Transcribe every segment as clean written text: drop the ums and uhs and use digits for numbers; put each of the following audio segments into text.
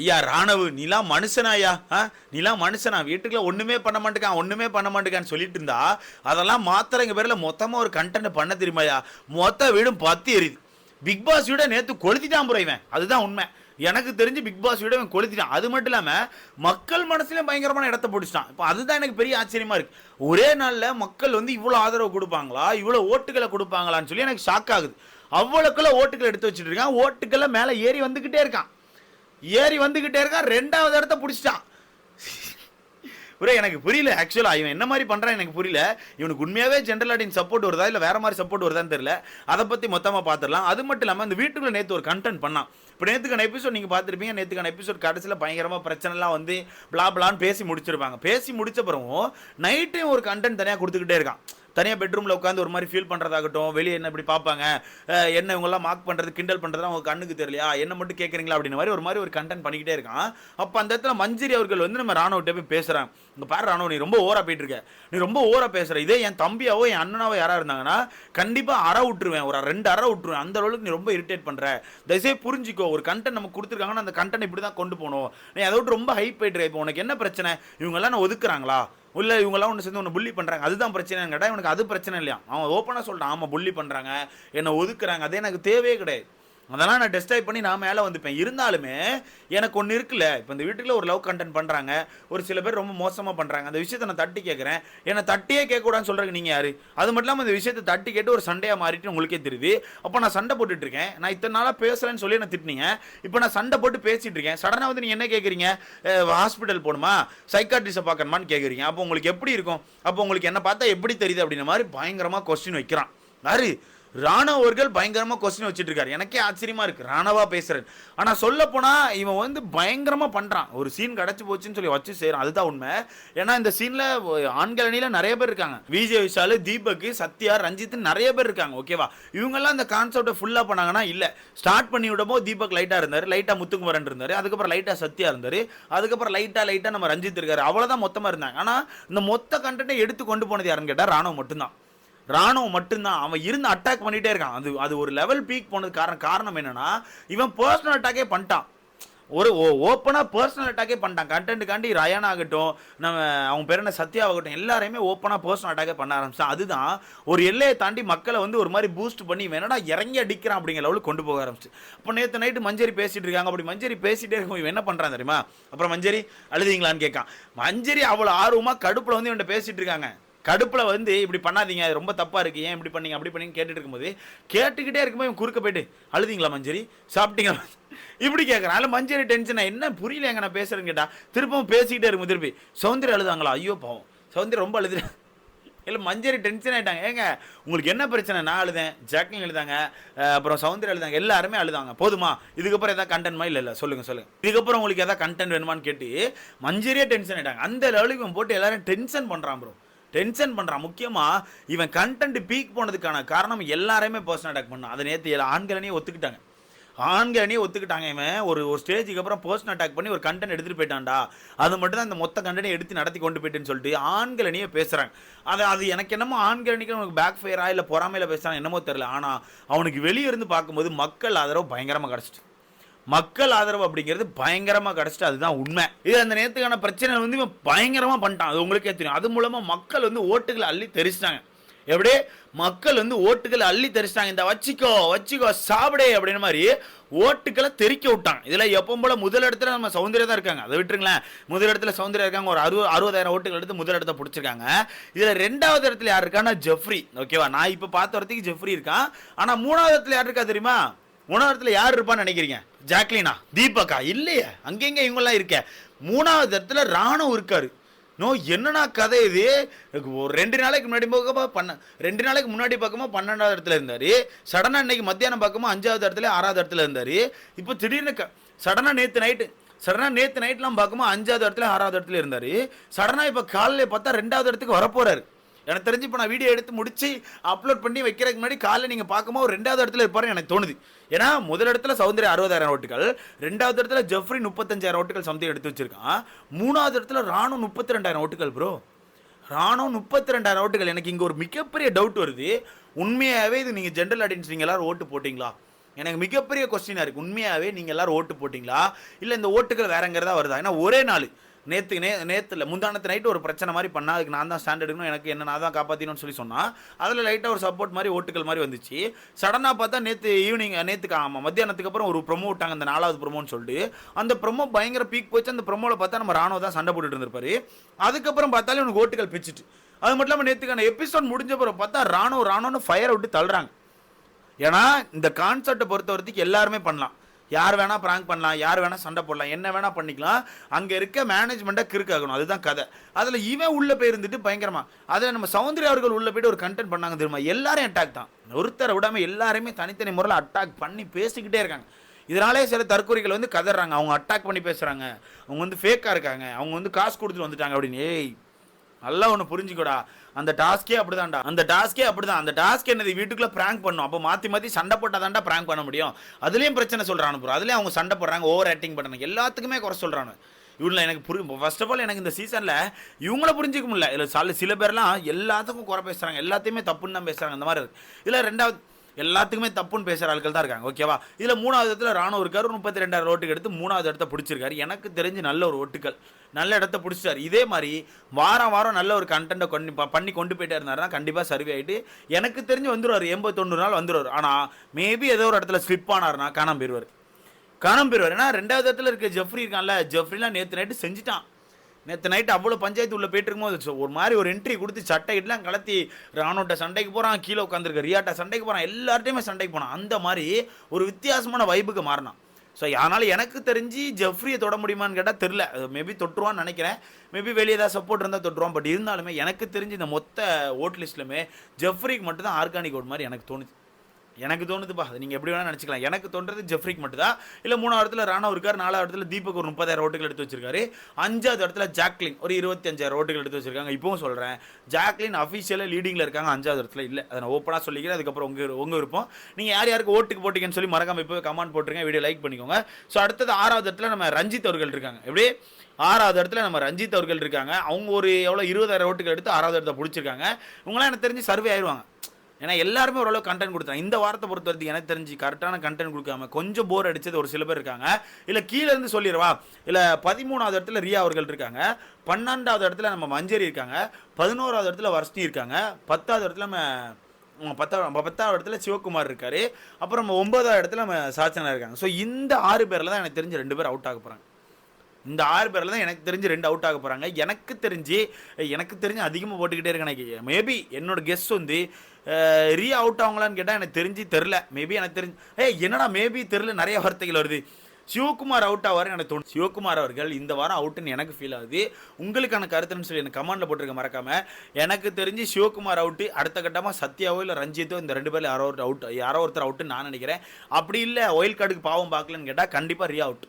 ஐயா ராணவு நீலாம் மனுஷனாயா, நீலாம் மனுஷனா, வீட்டுக்குள்ள ஒண்ணுமே பண்ண மாட்டேக்கான்னு சொல்லிட்டு இருந்தா அதெல்லாம் மாத்திரங்க பேர்ல மொத்தமா ஒரு கண்டென்ட் பண்ண தெரியுமாயா, மொத்த வீடும் பத்தி எரியுது. பிக் பாஸ் வீட நேத்து கொளுத்திட்டான் ப்ரோ இவன், அதுதான் உண்மை. எனக்கு தெரிஞ்சு பிக் பாஸ் வீட இவன் கொளுத்திட்டான். அது மட்டும் இல்லாம மக்கள் மனசுலயும் பயங்கரமான இடத்த பிடிச்சிட்டான். இப்போ அதுதான் எனக்கு பெரிய ஆச்சரியமா இருக்கு. ஒரே நாள்ல மக்கள் வந்து இவ்வளவு ஆதரவு கொடுப்பாங்களா, இவ்வளவு ஓட்டுகளை கொடுப்பாங்களான்னு சொல்லி எனக்கு ஷாக் ஆகுது. அவ்வளவுக்குள்ள ஓட்டுகளை எடுத்து வச்சுட்டு இருக்கான். ஓட்டுக்களை மேல ஏறி வந்துகிட்டே இருக்கான். ரெண்டாவது இடத்த பிடிச்சிட்டான். எனக்கு புரியல ஆக்சுவலா இவன் என்ன மாதிரி பண்றான் எனக்கு புரியல. இவனுக்கு உண்மையாவே ஜெனரல் ஆடியன்ஸ் சப்போர்ட் வருதா இல்ல வேற மாதிரி சப்போர்ட் வருதான்னு தெரியல. அதை பத்தி மொத்தமா பாத்துடலாம். அது மட்டும் இல்லாம இந்த வீட்டுக்குள்ள நேத்து ஒரு கண்டென்ட் பண்ணான். இப்போ நேத்துக்கான எபிசோட் நீங்க பார்த்துருப்பீங்க. நேத்துக்கான எபிசோட் கடைசியில் பயங்கரமா பிரச்சனைலாம் வந்து பிளா பிளான்னு பேசி முடிச்சிருப்பாங்க. பேசி முடிச்ச பிறகும் நைட்டையும் ஒரு கண்டென்ட் தனியாக கொடுத்துக்கிட்டே இருக்கான். தனியாக பெட்ரூமில் உட்காந்து ஒரு மாதிரி ஃபீல் பண்ணுறதாகட்டும், வெளியே என்ன இப்படி பார்ப்பாங்க, என்ன இவங்கெல்லாம் மார்க் பண்ணுறது கிண்டல் பண்ணுறது அவங்க கண்ணுக்கு தெரியலையா, என்ன மட்டும் கேட்குறீங்களா அப்படின்னு மாதிரி ஒரு கண்டென்ட் பண்ணிக்கிட்டே இருக்கான். அப்போ அந்த இடத்துல மஞ்சரி அவர்கள் வந்து நம்ம ராணுவத்தை போய் பேசுகிறாங்க. இங்கே பாரு ராணுவ, நீ ரொம்ப ஓவரா போயிட்டு இருக்க, நீ ரொம்ப ஓவரா பேசுகிற. இதே என் தம்பியாவோ என் அண்ணனாவோ யாராக இருந்தாங்கன்னா கண்டிப்பாக அற விட்டுருவேன், ஒரு 2 அற விட்டுருவேன். அந்த அளவுக்கு நீ ரொம்ப இரிட்டேட் பண்ணுற. தயவுசெய்து புரிஞ்சிக்கோ, ஒரு கண்டென்ட் நமக்கு கொடுத்துருக்காங்கன்னா அந்த கண்டென்ட் இப்படி தான் கொண்டு போகணும். நீ அதை விட்டு ரொம்ப ஹைப் போயிட்டு. இப்போ உனக்கு என்ன பிரச்சனை, இவங்கெல்லாம் நான் ஒதுக்குறாங்களா இல்லை இவங்கெல்லாம் ஒன்று சேர்ந்து ஒன்று புள்ளி பண்ணுறாங்க, அதுதான் பிரச்சனை கேட்டால் இவனுக்கு அது பிரச்சனை இல்லையா. அவன் ஓப்பனாக சொல்லிட்டான், ஆமாம் புள்ளி பண்ணுறாங்க, என்னை ஒதுக்குறாங்க, அதே எனக்கு தேவையே கிடையாது. அதெல்லாம் நான் டெஸ்ட் பண்ணி நான் மேலே வந்துப்பேன். இருந்தாலுமே எனக்கு ஒன்று இருக்குல்ல, இப்போ இந்த வீட்டுக்குள்ள ஒரு லவ் கண்டென்ட் பண்ணுறாங்க, ஒரு சில பேர் ரொம்ப மோசமாக பண்ணுறாங்க. அந்த விஷயத்தை நான் தட்டி கேட்குறேன். ஏன்னா தட்டியே கேட்கக்கூடாதுன்னு சொல்கிறேன் நீங்கள் யார்? அது மட்டும் இல்லாமல் இந்த விஷயத்தை தட்டி கேட்டு ஒரு சண்டையாக மாறிட்டு உங்களுக்கே தெரியுது. அப்போ நான் சண்டை போட்டுட்டு இருக்கேன். நான் இத்தனை நாளாக பேசலன்னு சொல்லி நான் திட்டினீங்க. இப்போ நான் சண்டை போட்டு பேசிட்டு இருக்கேன். சடனாக வந்து நீங்கள் என்ன கேட்குறீங்க, ஹாஸ்பிட்டல் போகணுமா, சைக்காட்ரிஸ்ட்டை பார்க்கணுமான்னு கேட்குறீங்க. அப்போ உங்களுக்கு எப்படி இருக்கும்? அப்போ உங்களுக்கு என்ன பார்த்தா எப்படி தெரியுது அப்படின்ற மாதிரி பயங்கரமாக கொஸ்டின் வைக்கிறான். யாரு? ராணவ அவர்கள் பயங்கரமா கொஸ்டின் வச்சுட்டு இருக்காரு. எனக்கே ஆச்சரியமா இருக்கு, ராணவா பேசுறேன். ஆனா சொல்ல போனா இவன் வந்து பயங்கரமா பண்றான். ஒரு சீன் கிடைச்சு போச்சுன்னு சொல்லி வச்சு செய்யறான், அதுதான் உண்மை. ஏன்னா இந்த சீன்ல ஆண்கள் அணியில நிறைய பேர் இருக்காங்க. விஜய் விஷால், தீபக், சத்யா, ரஞ்சித் நிறைய பேர் இருக்காங்க. ஓகேவா? இவங்கெல்லாம் இந்த கான்செப்டை ஃபுல்லா பண்ணாங்கன்னா இல்ல. ஸ்டார்ட் பண்ணி விடும்போது தீபக் லைட்டா இருந்தாரு, லைட்டா முத்துக்குமரன் இருந்தாரு, அதுக்கப்புறம் லைட்டா சத்யா இருந்தாரு, அதுக்கப்புறம் லைட்டா நம்ம ரஞ்சித் இருக்காரு. அவ்வளவுதான் மொத்தமா இருந்தாங்க. ஆனா இந்த மொத்த கண்டென்ட்டை எடுத்து கொண்டு போனது யாருன்னு கேட்டா ராணுவ மட்டும்தான். ராணுவம் மட்டும்தான். அவன் இருந்து அட்டாக் பண்ணிட்டே இருக்கான். அது ஒரு லெவல் பீக் போனது காரணம் என்னன்னா இவன் பர்சனல் அட்டாக்கே பண்ணிட்டான். ஒரு ஓப்பனாக பர்சனல் அட்டாக்கே பண்ணிட்டான். கண்டென்ட்டுக்காண்டி ரயான் ஆகட்டும், நம்ம அவங்க பேர் என்ன சத்யா ஆகட்டும், எல்லாரையுமே ஓப்பனாக பர்சனல் அட்டாக்கே பண்ண ஆரம்பிச்சான். அதுதான் ஒரு எல்லையை தாண்டி மக்களை வந்து ஒரு மாதிரி பூஸ்ட் பண்ணி வேணா இறங்கி அடிக்கிறான் அப்படிங்கிற லெவலுக்கு கொண்டு போக ஆரம்பிச்சு. அப்போ நேற்று நைட்டு மஞ்சரி பேசிட்டு இருக்காங்க. அப்படி மஞ்சரி பேசிட்டே இருக்கும். இவன் என்ன பண்ணுறான் தெரியுமா? அப்புறம் மஞ்சரி அழுதிங்களான்னு கேட்கான். மஞ்சரி அவ்வளோ ஆர்வமாக கடுப்பில் வந்து இவன்ட்ட பேசிட்டு இருக்காங்க. கடுப்பில் வந்து இப்படி பண்ணாதீங்க, ரொம்ப தப்பாக இருக்குது, ஏன் இப்படி பண்ணீங்க அப்படி பண்ணீங்க கேட்டுட்டு இருக்கும்போது கேட்டுக்கிட்டே இருக்கும்போது இவன் குறுக்க போயிட்டு அழுதிங்களா மஞ்சரி, சாப்பிட்டீங்களா இப்படி கேட்குறான். அதில் மஞ்சரி டென்ஷன், என்ன புரியல எங்க நான் பேசுகிறேன்னு கேட்டால் திருப்பவும் பேசிக்கிட்டே இருக்கும். திருப்பி சௌந்தர்யா அழுதாங்களா, ஐயோ பாவம் சௌந்தர்யா ரொம்ப அழுதுறேன். இல்லை மஞ்சரி டென்ஷன் ஆகிட்டாங்க. ஏங்க உங்களுக்கு என்ன பிரச்சனை? நான் அழுதேன், ஜாக்லின் எழுதாங்க, அப்புறம் சௌந்தர்யா எழுதாங்க, எல்லாருமே அழுதாங்க. போதுமா? இதுக்கப்புறம் எதாவது கண்டென்ட்மா? இல்லை சொல்லுங்கள். இதுக்கப்புறம் உங்களுக்கு எதாவது கண்டென்ட் வேணுமான்னு கேட்டு மஞ்சரியே டென்ஷன் ஆகிட்டாங்க. அந்த லெவலுக்கு இவன் போட்டு எல்லாரும் டென்ஷன் பண்ணுறான் ப்ரோ, டென்ஷன் பண்ணுறான். முக்கியமாக இவன் கண்டென்ட் பீக் போனதுக்கான காரணம் எல்லாரையுமே பர்சனல் அட்டாக் பண்ணான். அதை நேற்று ஆண்களே ஒத்துக்கிட்டாங்க. இவன் ஒரு ஸ்டேஜுக்கு அப்புறம் பர்சனல் அட்டாக் பண்ணி ஒரு கண்டென்ட் எடுத்துகிட்டு போயிட்டான்டா, அது மட்டும் தான் இந்த மொத்த கண்டென்ட் எடுத்து நடத்தி கொண்டு போயிட்டுன்னு சொல்லிட்டு ஆண்களே பேசுகிறாங்க. அது எனக்கு என்னமோ ஆண்களணிக்கு அவனுக்கு பேக் ஃபயரா இல்லை பொறாமையில் பேசுகிறான் என்னமோ தெரியல. ஆனால் அவனுக்கு வெளியே இருந்து பார்க்கும்போது மக்கள் ஆதரவு பயங்கரமாக கிடச்சிட்டு, மக்கள் ஆதரவு அப்படிங்கிறது பயங்கரமாக கிடச்சிட்டு, அதுதான் உண்மை. இது அந்த நேரத்துக்கான பிரச்சனை வந்து இவன் பயங்கரமாக பண்ணிட்டான். அது உங்களுக்கே தெரியும். அது மூலமாக மக்கள் வந்து ஓட்டுகளை அள்ளி தெரிச்சிட்டாங்க. எப்படியே மக்கள் வந்து ஓட்டுகளை அள்ளி தெரிச்சிட்டாங்க. இந்த வச்சிக்கோ சாப்பிடே அப்படின்ற மாதிரி ஓட்டுக்களை தெரிக்க விட்டாங்க. இதில் எப்போ போல முதல் இடத்துல நம்ம சௌந்தர்யா தான் இருக்காங்க. அதை விட்டுருங்களேன், முதல் இடத்துல சௌந்தர்யா இருக்காங்க. ஒரு 60,000 ஓட்டுகள் எடுத்து முதல் இடத்த பிடிச்சிருக்காங்க. இதில் 2வது இடத்துல யார் இருக்கான்னா ஜெஃப்ரி. ஓகேவா? நான் இப்போ பார்த்த வரத்துக்கு ஜெஃப்ரி இருக்கான். ஆனால் 3வது இடத்துல யார் இருக்கா தெரியுமா? 3வது இடத்துல யார் இருப்பான்னு நினைக்கிறீங்க? ஜாக்லினா, தீபக்கா? இல்லையே, அங்கெங்க இவங்கெல்லாம் இருக்க. 3வது இடத்துல ராணுவம் இருக்காரு. என்னன்னா கதை இது? ஒரு 2 நாளைக்கு முன்னாடி 2 நாளைக்கு முன்னாடி பார்க்கும்போது 12வது இடத்துல இருந்தாரு. சடனா இன்னைக்கு மத்தியானம் பார்க்கும்போது 5வது இடத்துல 6வது இடத்துல இருந்தாரு. இப்போ திடீர்னு சடனா நேற்று நைட்லாம் பார்க்கும்போது 5வது இடத்துல 6வது இடத்துல இருந்தாரு. சடனா இப்போ காலையில் பார்த்தா 2வது இடத்துக்கு வரப்போறாரு. எனக்கு தெரிஞ்சு இப்போ நான் வீடியோ எடுத்து முடிச்சு அப்லோட் பண்ணி வைக்கிறதுக்கு முன்னாடி காலையில் நீங்கள் பார்க்கும்போது ஒரு 2வது இடத்துல இருப்பாரு எனக்கு தோணுது. ஏன்னா முதல் இடத்துல சௌந்தர்யா 60,000 ஓட்டுகள், 2வது இடத்துல ஜெஃப்ரி 35,000 ஓட்டுகள் சம்திங் எடுத்து வச்சிருக்கான். 3வது இடத்துல ராணுவ 32,000 ஓட்டுகள். ப்ரோ ராணுவ 32,000 ஓட்டுகள். எனக்கு இங்கே ஒரு மிகப்பெரிய டவுட் வருது. உண்மையாகவே இது நீங்கள் ஜென்ரல் ஆடியன்ஸ் நீங்கள் எல்லாரும் ஓட்டு போட்டிங்களா? எனக்கு மிகப்பெரிய கொஸ்டினா இருக்கு. உண்மையாவே நீங்க எல்லாரும் ஓட்டு போட்டீங்களா? இல்ல இந்த ஓட்டுகள் வேற எங்கேறதா வருதா? ஏன்னா ஒரே நாள் நேத்துல முந்தானத்து நைட்டு ஒரு பிரச்சனை மாதிரி பண்ணா, அதுக்கு நான் தான் ஸ்டாண்ட் எடுக்கணும், எனக்கு என்ன நான் தான் காப்பாத்திக்கணும்னு சொல்லி சொன்னா, அதில் லைட்டாக ஒரு சப்போர்ட் மாதிரி ஓட்டுகள் மாதிரி வந்துச்சு. சடனாக பார்த்தா நேற்றுக்கு ஆமாம் மத்தியானத்துக்கு அப்புறம் ஒரு ப்ரொமோ விட்டாங்க, அந்த 4வது ப்ரொமோன்னு சொல்லிட்டு. அந்த ப்ரொமோ பயங்கர பீக் போச்சு. அந்த ப்ரொமோவில் பார்த்தா நம்ம ராணுவ தான் சண்டை போட்டுட்டு இருந்திருப்பாரு. அதுக்கப்புறம் பார்த்தாலே உனக்கு ஓட்டுகள் பிச்சுட்டு. அது மட்டும் இல்லாமல் நேற்றுக்கான எபிசோட் முடிஞ்ச பிறகு பார்த்தா ராணுவன்னு ஃபயரை விட்டு தள்ளுறாங்க. ஏன்னா இந்த கான்செப்டை பொறுத்த வரைக்கும் எல்லாருமே பண்ணலாம். யார் வேணா பிராங்க் பண்ணலாம், யார் வேணா சண்டை போடலாம், என்ன வேணா பண்ணிக்கலாம். அங்கே இருக்க மேனேஜ்மெண்ட்டை கிறுக்காகணும், அதுதான் கதை. அதில் இவன் உள்ளே போயிருந்துட்டு பயங்கரமா அதில் நம்ம சௌந்தர்யா அவர்கள் உள்ளே போயிட்டு ஒரு கண்டென்ட் பண்ணாங்க தெரியுமா? எல்லாரும் அட்டாக் தான், ஒருத்தரை விடாமல் எல்லாருமே தனித்தனி முறையில் அட்டாக் பண்ணி பேசிக்கிட்டே இருக்காங்க. இதனாலே சில தற்கொலைகள் வந்து கதறாங்க, அவங்க அட்டாக் பண்ணி பேசுகிறாங்க, அவங்க வந்து ஃபேக்காக இருக்காங்க, அவங்க வந்து காசு கொடுத்துட்டு வந்துட்டாங்க அப்படின்னு. ஏய் நல்லா ஒன்று புரிஞ்சுக்கூடா, அந்த டாஸ்கே அப்படிதான்டா. அந்த டாஸ்க் என்னது, வீட்டுக்குள்ள பிராங்க் பண்ணும். அப்போ மாற்றி சண்டை போட்டாதான்டா பிராங்க் பண்ண முடியும். அதுலேயும் பிரச்சனை சொல்கிறானு ப்ரோ, அதுலேயும் அவங்க சண்டை போடுறாங்க, ஓவர் ஆக்டிங் பண்ணுறாங்க, எல்லாத்துக்குமே குறை சொல்கிறானு. இவங்கள எனக்கு ஃபர்ஸ்ட் ஆஃப் ஆல் எனக்கு இந்த சீசனில் இவங்கள புரிஞ்சிக்க முடியல. இல்லை சில பேர்லாம் எல்லாத்துக்கும் குறை பேசுகிறாங்க, எல்லாத்தையுமே தப்புன்னு தான் பேசுகிறாங்க. இந்த மாதிரி இருக்குது. இதில் ரெண்டாவது எல்லாத்துக்குமே தப்புன்னு பேசுகிற ஆட்கள் தான் இருக்காங்க. ஓகேவா? இதில் 3வது இடத்துல ராணுவ இருக்காரு, 32,000 ஓட்டுக்கு எடுத்து 3வது இடத்த பிடிச்சிருக்காரு. எனக்கு தெரிஞ்சு நல்ல ஒரு ஓட்டுகள், நல்ல இடத்த பிடிச்சாரு. இதே மாதிரி வாரம் நல்ல ஒரு கண்டென்ட்டை பண்ணி கொண்டு போயிட்டே இருந்தாருன்னா கண்டிப்பாக சர்வே ஆகிட்டு எனக்கு தெரிஞ்சு வந்துடுவார். 80-90 நாள் வந்துடுவார். ஆனால் மேபி ஏதோ ஒரு இடத்துல ஸ்லிப் ஆனார்னா காணாம போயிடுவார். ஏன்னா 2வது இடத்துல இருக்க ஜெஃப்ரி இருக்கான்ல, ஜெஃப்ரிலாம் நேற்று நைட்டு செஞ்சுட்டான். நேற்று நைட்டு அவ்வளோ பஞ்சாயத்து உள்ளே போயிட்டு இருக்கும்போது ஒரு மாதிரி ஒரு என்ட்ரி கொடுத்து சட்டையிட்டலாம் கலத்தி ராணுவட்ட சண்டைக்கு போகிறான், கீழே உட்காந்துருக்க ரியாட்டா சண்டைக்கு போகிறான், எல்லார்ட்டையுமே சண்டைக்கு போனான். அந்த மாதிரி ஒரு வித்தியாசமான வைப்புக்கு மாறினான். ஸோ அதனால் எனக்கு தெரிஞ்சு ஜெஃப்ரியை தொட முடியுமான்னு கேட்டால் தெரில. மேபி தொட்டுருவான்னு நினைக்கிறேன். மேபி வெளியே ஏதாவது சப்போர்ட் இருந்தால் தொட்டுருவான். பட் இருந்தாலுமே எனக்கு தெரிஞ்சு இந்த மொத்த ஓட் லிஸ்ட்லுமே ஜெஃப்ரிக்கு மட்டும் தான் ஆர்கானிக் ஓட் மாதிரி எனக்கு தோணுதுப்பா. அது நீங்கள் எப்படி வேணால் நினச்சிக்கலாம். எனக்கு தோன்றது ஜெஃப்ரிக் மட்டும் தான். இல்லை 3வது இடத்துல ராணுவ இருக்கார், 4வது இடத்துல தீபக் ஒரு 30,000 ஓட்டுகள் எடுத்து வச்சிருக்காரு. 5வது இடத்துல ஜாக்லின் ஒரு 25,000 ஓட்டுகள் எடுத்து வச்சிருக்காங்க. இப்பவும் சொல்கிறேன், ஜாக்லின் அஃபிஷியலாக லீடிங்கில் இருக்காங்க, 5வது இடத்துல இல்லை. அதை நான் ஓப்பனாக சொல்லிக்கிறேன். அதுக்கப்புறம் உங்கள் விருப்பம். நீங்கள் யாருக்கு ஓட்டுக்கு போட்டிங்கன்னு சொல்லி மறக்காம இப்போ கமெண்ட் போட்டுருங்க, வீடியோ லைக் பண்ணிக்கோங்க. ஸோ அடுத்தது 6வது இடத்துல நம்ம ரஞ்சித் அவர்கள் இருக்காங்க. எப்படி 6வது இடத்துல நம்ம ரஞ்சித் அவர்கள் இருக்காங்க. அவங்க ஒரு எவ்வளோ 20,000 ஓட்டுகள் எடுத்து 6வது இடத்த பிடிச்சிருக்காங்க. இவங்களாம் எனக்கு தெரிஞ்சு சர்வே ஆயிடுவாங்க. ஏன்னா எல்லாருமே ஓரளவு கண்டென்ட் கொடுத்தாங்க. இந்த வாரத்தை பொறுத்த வரைக்கும் எனக்கு தெரிஞ்சு கரெக்டான கண்டென்ட் கொடுக்காம கொஞ்சம் போர் அடிச்சது ஒரு சில பேர் இருக்காங்க. இல்லை கீழே இருந்து சொல்லிடுவா, இல்லை 13வது இடத்துல ரியா அவர்கள் இருக்காங்க, 12வது இடத்துல நம்ம மஞ்சரி இருக்காங்க, 11வது இடத்துல வர்ஷ்ணி இருக்காங்க, 10வது இடத்துல நம்ம 10வது இடத்துல சிவகுமார் இருக்காரு, அப்புறம் 9வது இடத்துல நம்ம சாச்சனா இருக்காங்க. ஸோ இந்த 6 பேரில் தான் எனக்கு தெரிஞ்சு 2 பேர் அவுட் ஆக போகிறாங்க. இந்த 6 பேரில் தான் எனக்கு தெரிஞ்சு 2 அவுட் ஆக போகிறாங்க. எனக்கு தெரிஞ்சு அதிகமாக போட்டுக்கிட்டே இருக்கேன். எனக்கு மேபி என்னோட கெஸ் வந்து ரீ அவுட் ஆகுங்களான்னு கேட்டால் எனக்கு தெரில. மேபி எனக்கு தெரிஞ்சு என்னடா மேபி தெரில, நிறைய வார்த்தைகள் வருது. சிவகுமார் அவுட் ஆவார்னு எனக்கு தோணும். சிவகுமார் அவர்கள் இந்த வாரம் அவுட்டுன்னு எனக்கு ஃபீல் ஆகுது. உங்களுக்கான கருத்துன்னு சொல்லி எனக்கு கமெண்ட்டில் போட்டிருக்க மறக்காம. எனக்கு தெரிஞ்சு சிவகுமார் அவுட்டு, அடுத்த கட்டமாக சத்யாவோ இல்லை ரஞ்சித்தோ இந்த 2 பேரில் யாரோ ஒருத்தர் அவுட்டுன்னு நான் நினைக்கிறேன். அப்படி இல்லை ஒயில் கார்டுக்கு பாவம் பார்க்கலன்னு கேட்டால் கண்டிப்பாக ரீ அவுட்.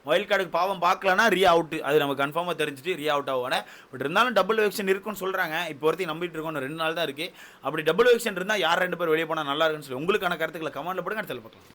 ஒயில் கார்டுக்கு பாவம் பார்க்கலன்னா ரியா அவுட்டு, அது நம்ம கன்ஃபார்மாக தெரிஞ்சுட்டு ரியா அவுட் ஆவானே. பட் இருந்தாலும் டபுள் எலெக்ஷன் இருக்குன்னு சொல்கிறாங்க. இப்போ ஒருத்தையும் நம்பிட்டு இருக்கோம், 2 நாள் தான் இருக்குது. அப்படி டபுள் எலெக்ஷன் இருந்தால் யார் 2 பேர் வெளியே போனால் நல்லா இருக்குன்னு சொல்லி உங்களுக்கான கருத்துக்களை கமெண்ட்டில் போடுங்க. அடுத்த பார்க்கலாம்.